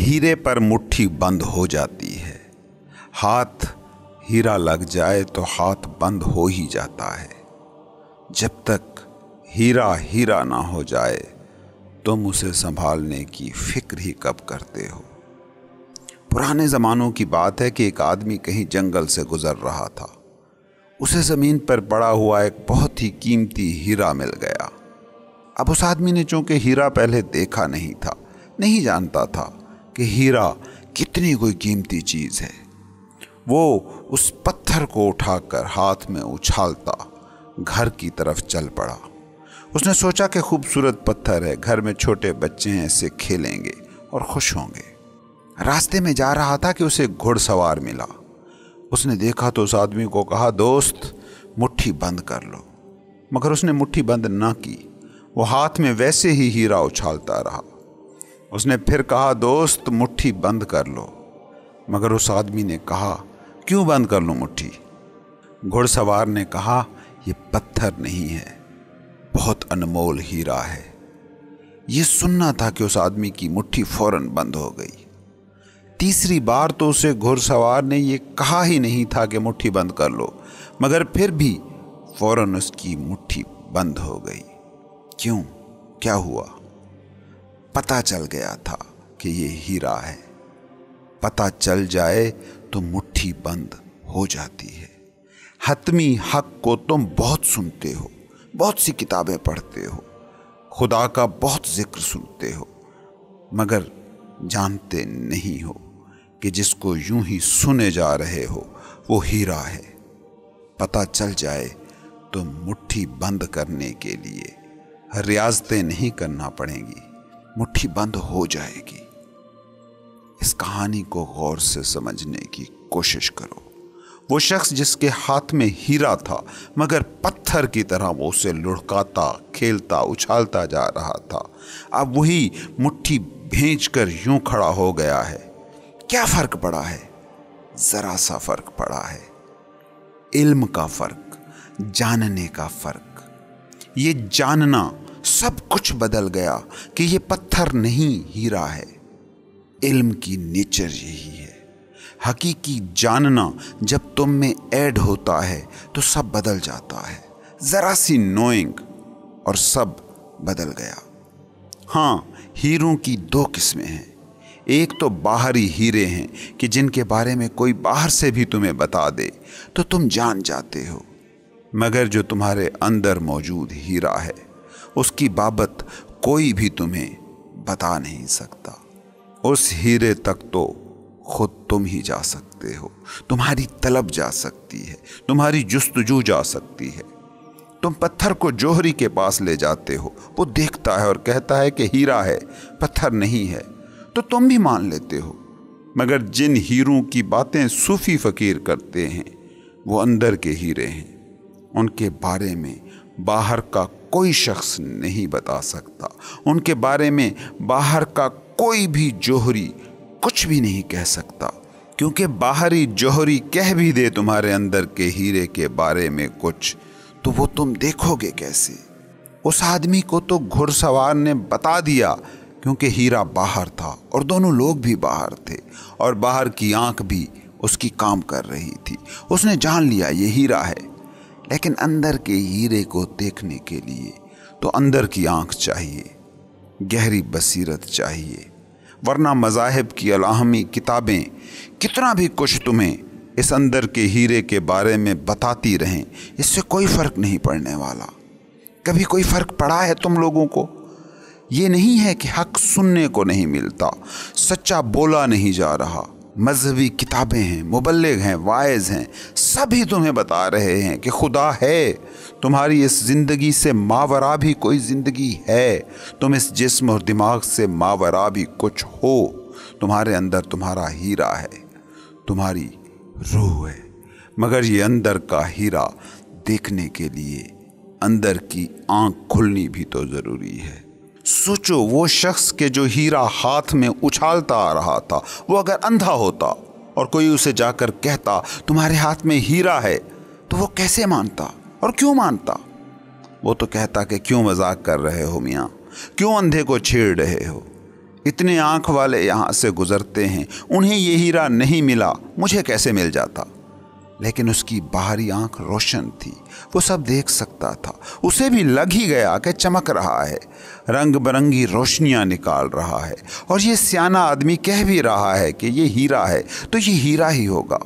हीरे पर मुट्ठी बंद हो जाती है, हाथ हीरा लग जाए तो हाथ बंद हो ही जाता है। जब तक हीरा हीरा ना हो जाए तुम उसे संभालने की फिक्र ही कब करते हो। पुराने ज़मानों की बात है कि एक आदमी कहीं जंगल से गुजर रहा था। उसे ज़मीन पर पड़ा हुआ एक बहुत ही कीमती हीरा मिल गया। अब उस आदमी ने चूंकि हीरा पहले देखा नहीं था, नहीं जानता था कि हीरा कितनी कोई कीमती चीज़ है। वो उस पत्थर को उठाकर हाथ में उछालता घर की तरफ चल पड़ा। उसने सोचा कि खूबसूरत पत्थर है, घर में छोटे बच्चे हैं, इससे खेलेंगे और खुश होंगे। रास्ते में जा रहा था कि उसे एक घुड़सवार मिला। उसने देखा तो उस आदमी को कहा, दोस्त मुट्ठी बंद कर लो। मगर उसने मुट्ठी बंद ना की, वो हाथ में वैसे ही हीरा उछालता रहा। उसने फिर कहा, दोस्त मुट्ठी बंद कर लो। मगर उस आदमी ने कहा, क्यों बंद कर लूं मुट्ठी? घुड़सवार ने कहा, ये पत्थर नहीं है, बहुत अनमोल हीरा है। ये सुनना था कि उस आदमी की मुट्ठी फौरन बंद हो गई। तीसरी बार तो उसे घुड़सवार ने ये कहा ही नहीं था कि मुट्ठी बंद कर लो, मगर फिर भी फौरन उसकी मुट्ठी बंद हो गई। क्यों? क्या हुआ? पता चल गया था कि ये हीरा है। पता चल जाए तो मुट्ठी बंद हो जाती है। हतमी हक को तुम बहुत सुनते हो, बहुत सी किताबें पढ़ते हो, खुदा का बहुत जिक्र सुनते हो, मगर जानते नहीं हो कि जिसको यूं ही सुने जा रहे हो वो हीरा है। पता चल जाए तो मुट्ठी बंद करने के लिए रियाजतें नहीं करना पड़ेंगी, मुट्ठी बंद हो जाएगी। इस कहानी को गौर से समझने की कोशिश करो। वो शख्स जिसके हाथ में हीरा था मगर पत्थर की तरह वो उसे लुढ़काता, खेलता, उछालता जा रहा था, अब वही मुट्ठी भेंचकर यूं खड़ा हो गया है। क्या फर्क पड़ा है? जरा सा फर्क पड़ा है। इल्म का फर्क, जानने का फर्क। ये जानना सब कुछ बदल गया कि ये पत्थर नहीं हीरा है। इल्म की नेचर यही है। हकीकी जानना जब तुम में ऐड होता है तो सब बदल जाता है। जरा सी नोइंग और सब बदल गया। हाँ, हीरों की दो किस्में हैं। एक तो बाहरी हीरे हैं कि जिनके बारे में कोई बाहर से भी तुम्हें बता दे तो तुम जान जाते हो, मगर जो तुम्हारे अंदर मौजूद हीरा है उसकी बाबत कोई भी तुम्हें बता नहीं सकता। उस हीरे तक तो खुद तुम ही जा सकते हो। तुम्हारी तलब जा सकती है, तुम्हारी जुस्तजू जा सकती है। तुम पत्थर को जौहरी के पास ले जाते हो, वो देखता है और कहता है कि हीरा है, पत्थर नहीं है, तो तुम भी मान लेते हो। मगर जिन हीरों की बातें सूफी फकीर करते हैं वो अंदर के हीरे हैं। उनके बारे में बाहर का कोई शख्स नहीं बता सकता। उनके बारे में बाहर का कोई भी जौहरी कुछ भी नहीं कह सकता, क्योंकि बाहरी जौहरी कह भी दे तुम्हारे अंदर के हीरे के बारे में कुछ, तो वो तुम देखोगे कैसे? उस आदमी को तो घुड़सवार ने बता दिया क्योंकि हीरा बाहर था और दोनों लोग भी बाहर थे और बाहर की आंख भी उसकी काम कर रही थी। उसने जान लिया ये हीरा है। लेकिन अंदर के हीरे को देखने के लिए तो अंदर की आंख चाहिए, गहरी बसीरत चाहिए, वरना मज़ाहिब की अलाहमी किताबें कितना भी कुछ तुम्हें इस अंदर के हीरे के बारे में बताती रहें, इससे कोई फ़र्क नहीं पड़ने वाला। कभी कोई फ़र्क पड़ा है तुम लोगों को? ये नहीं है कि हक सुनने को नहीं मिलता, सच्चा बोला नहीं जा रहा। मजहबी किताबें हैं, मुबल्लिग हैं, वाइज हैं, सभी तुम्हें बता रहे हैं कि खुदा है। तुम्हारी इस ज़िंदगी से मावरा भी कोई ज़िंदगी है। तुम इस जिस्म और दिमाग से मावरा भी कुछ हो। तुम्हारे अंदर तुम्हारा हीरा है, तुम्हारी रूह है। मगर ये अंदर का हीरा देखने के लिए अंदर की आंख खुलनी भी तो ज़रूरी है। सोचो, वो शख्स के जो हीरा हाथ में उछालता आ रहा था, वो अगर अंधा होता और कोई उसे जाकर कहता तुम्हारे हाथ में हीरा है, तो वो कैसे मानता और क्यों मानता? वो तो कहता कि क्यों मजाक कर रहे हो मियाँ, क्यों अंधे को छेड़ रहे हो। इतने आंख वाले यहाँ से गुजरते हैं, उन्हें ये हीरा नहीं मिला, मुझे कैसे मिल जाता। लेकिन उसकी बाहरी आंख रोशन थी, वो सब देख सकता था। उसे भी लग ही गया कि चमक रहा है, रंग बिरंगी रोशनियां निकाल रहा है, और ये सियाना आदमी कह भी रहा है कि ये हीरा है तो ये हीरा ही होगा।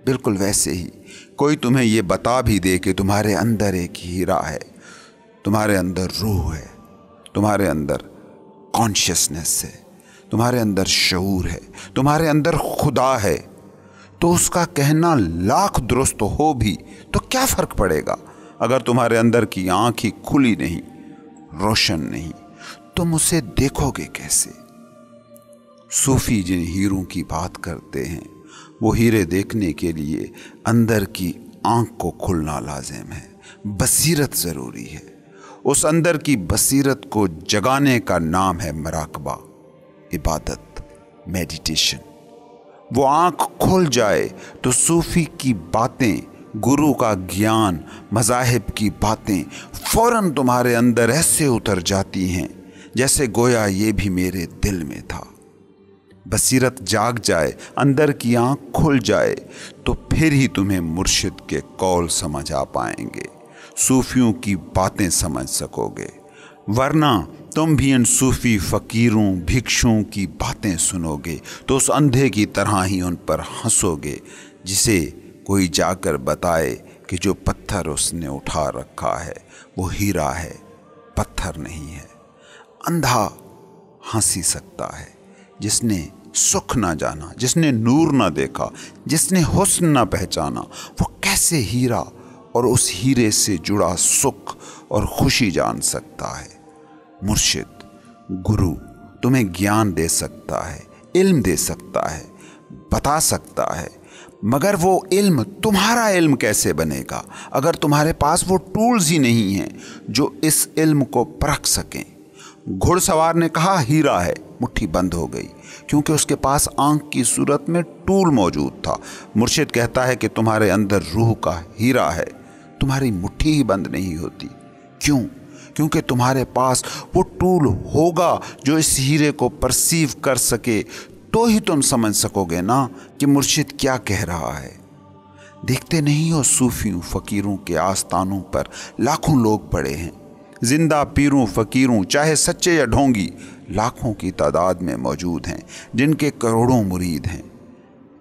बिल्कुल वैसे ही कोई तुम्हें ये बता भी दे कि तुम्हारे अंदर एक हीरा है, तुम्हारे अंदर रूह है, तुम्हारे अंदर कॉन्शियसनेस है, तुम्हारे अंदर शऊर है, तुम्हारे अंदर खुदा है, तो उसका कहना लाख दुरुस्त हो भी तो क्या फर्क पड़ेगा अगर तुम्हारे अंदर की आंख ही खुली नहीं, रोशन नहीं, तुम उसे देखोगे कैसे। सूफी जिन हीरों की बात करते हैं, वो हीरे देखने के लिए अंदर की आंख को खुलना लाजिम है, बसीरत ज़रूरी है। उस अंदर की बसीरत को जगाने का नाम है मराकबा, इबादत, मेडिटेशन। वो आंख खुल जाए तो सूफी की बातें, गुरु का ज्ञान, मज़ाहिब की बातें फौरन तुम्हारे अंदर ऐसे उतर जाती हैं जैसे गोया ये भी मेरे दिल में था। बसीरत जाग जाए, अंदर की आंख खुल जाए तो फिर ही तुम्हें मुर्शिद के कौल समझ आ पाएंगे, सूफियों की बातें समझ सकोगे। वरना तुम भी इन सूफी फ़कीरों, भिक्षुओं की बातें सुनोगे तो उस अंधे की तरह ही उन पर हंसोगे जिसे कोई जाकर बताए कि जो पत्थर उसने उठा रखा है वो हीरा है, पत्थर नहीं है। अंधा हंस ही सकता है, जिसने सुख ना जाना, जिसने नूर ना देखा, जिसने हुस्न ना पहचाना, वो कैसे हीरा और उस हीरे से जुड़ा सुख और खुशी जान सकता है। मुर्शिद, गुरु तुम्हें ज्ञान दे सकता है, इल्म दे सकता है, बता सकता है, मगर वो इल्म तुम्हारा इल्म कैसे बनेगा अगर तुम्हारे पास वो टूल्स ही नहीं हैं जो इस इल्म को परख सकें। घुड़सवार ने कहा हीरा है, मुट्ठी बंद हो गई क्योंकि उसके पास आंख की सूरत में टूल मौजूद था। मुर्शिद कहता है कि तुम्हारे अंदर रूह का हीरा है, तुम्हारी मुट्ठी ही बंद नहीं होती। क्यों? क्योंकि तुम्हारे पास वो टूल होगा जो इस हीरे को परसीव कर सके, तो ही तुम समझ सकोगे ना कि मुर्शिद क्या कह रहा है। देखते नहीं हो सूफियों, फ़कीरों के आस्थानों पर लाखों लोग पड़े हैं। जिंदा पीरों फ़कीरों, चाहे सच्चे या ढोंगी, लाखों की तादाद में मौजूद हैं जिनके करोड़ों मुरीद हैं।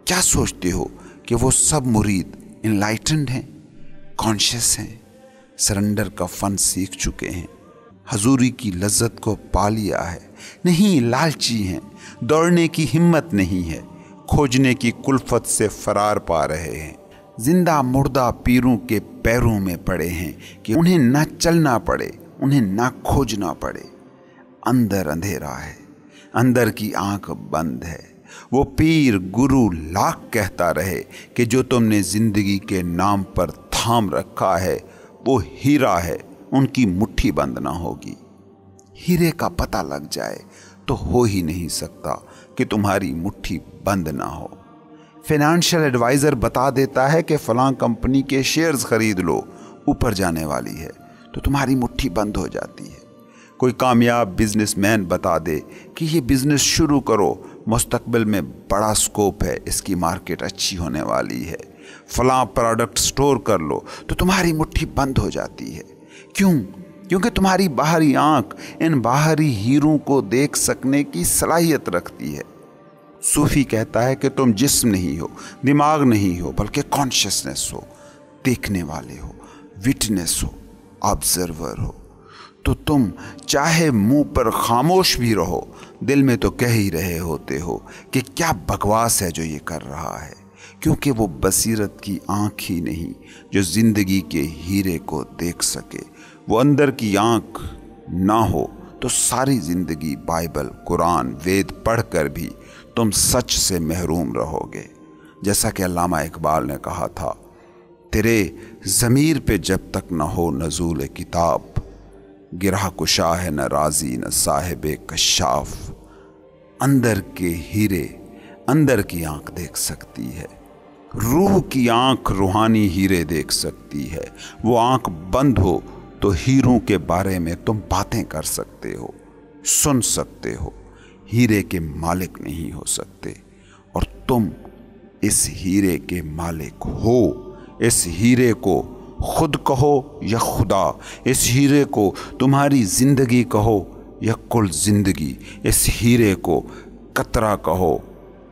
क्या सोचते हो कि वो सब मुरीद इनलाइटेंड हैं, कॉन्शियस हैं, सरेंडर का फ़न सीख चुके हैं, हजूरी की लज्जत को पा लिया है? नहीं, लालची हैं, दौड़ने की हिम्मत नहीं है, खोजने की कुल्फत से फरार पा रहे हैं। जिंदा मुर्दा पीरों के पैरों में पड़े हैं कि उन्हें ना चलना पड़े, उन्हें ना खोजना पड़े। अंदर अंधेरा है, अंदर की आंख बंद है। वो पीर गुरु लाख कहता रहे कि जो तुमने जिंदगी के नाम पर थाम रखा है वो हीरा है, उनकी मुट्ठी बंद ना होगी। हीरे का पता लग जाए तो हो ही नहीं सकता कि तुम्हारी मुट्ठी बंद ना हो। फाइनेंशियल एडवाइज़र बता देता है कि फ़लाँ कंपनी के शेयर्स खरीद लो, ऊपर जाने वाली है, तो तुम्हारी मुट्ठी बंद हो जाती है। कोई कामयाब बिजनेसमैन बता दे कि ये बिज़नेस शुरू करो, मुस्तकबिल में बड़ा स्कोप है, इसकी मार्केट अच्छी होने वाली है, फ़लाँ प्रोडक्ट स्टोर कर लो, तो तुम्हारी मुट्ठी बंद हो जाती है। क्यों? क्योंकि तुम्हारी बाहरी आंख इन बाहरी हीरों को देख सकने की सलाहियत रखती है। सूफी कहता है कि तुम जिस्म नहीं हो, दिमाग नहीं हो, बल्कि कॉन्शियसनेस हो, देखने वाले हो, विटनेस हो, ऑब्जर्वर हो। तो तुम चाहे मुंह पर खामोश भी रहो, दिल में तो कह ही रहे होते हो कि क्या बकवास है जो ये कर रहा है, क्योंकि वो बसीरत की आँख ही नहीं जो ज़िंदगी के हीरे को देख सके। वो अंदर की आँख ना हो तो सारी ज़िंदगी बाइबल, कुरान, वेद पढ़कर भी तुम सच से महरूम रहोगे। जैसा कि अल्लामा इकबाल ने कहा था, तेरे ज़मीर पे जब तक न हो नज़ूल किताब, गिरह कुशा है न राज़ी न साहिब कशाफ। अंदर के हीरे अंदर की आँख देख सकती है, रूह की आँख रूहानी हीरे देख सकती है। वो आँख बंद हो तो हीरों के बारे में तुम बातें कर सकते हो, सुन सकते हो। ہیرے کے مالک نہیں ہو سکتے، اور تم اس ہیرے کے مالک ہو۔ اس ہیرے کو خود کہو یا خدا، اس ہیرے کو تمہاری زندگی کہو یا کل زندگی، اس ہیرے کو قطرہ کہو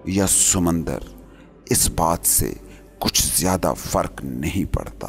یا سمندر، اس بات سے کچھ زیادہ فرق نہیں پڑتا۔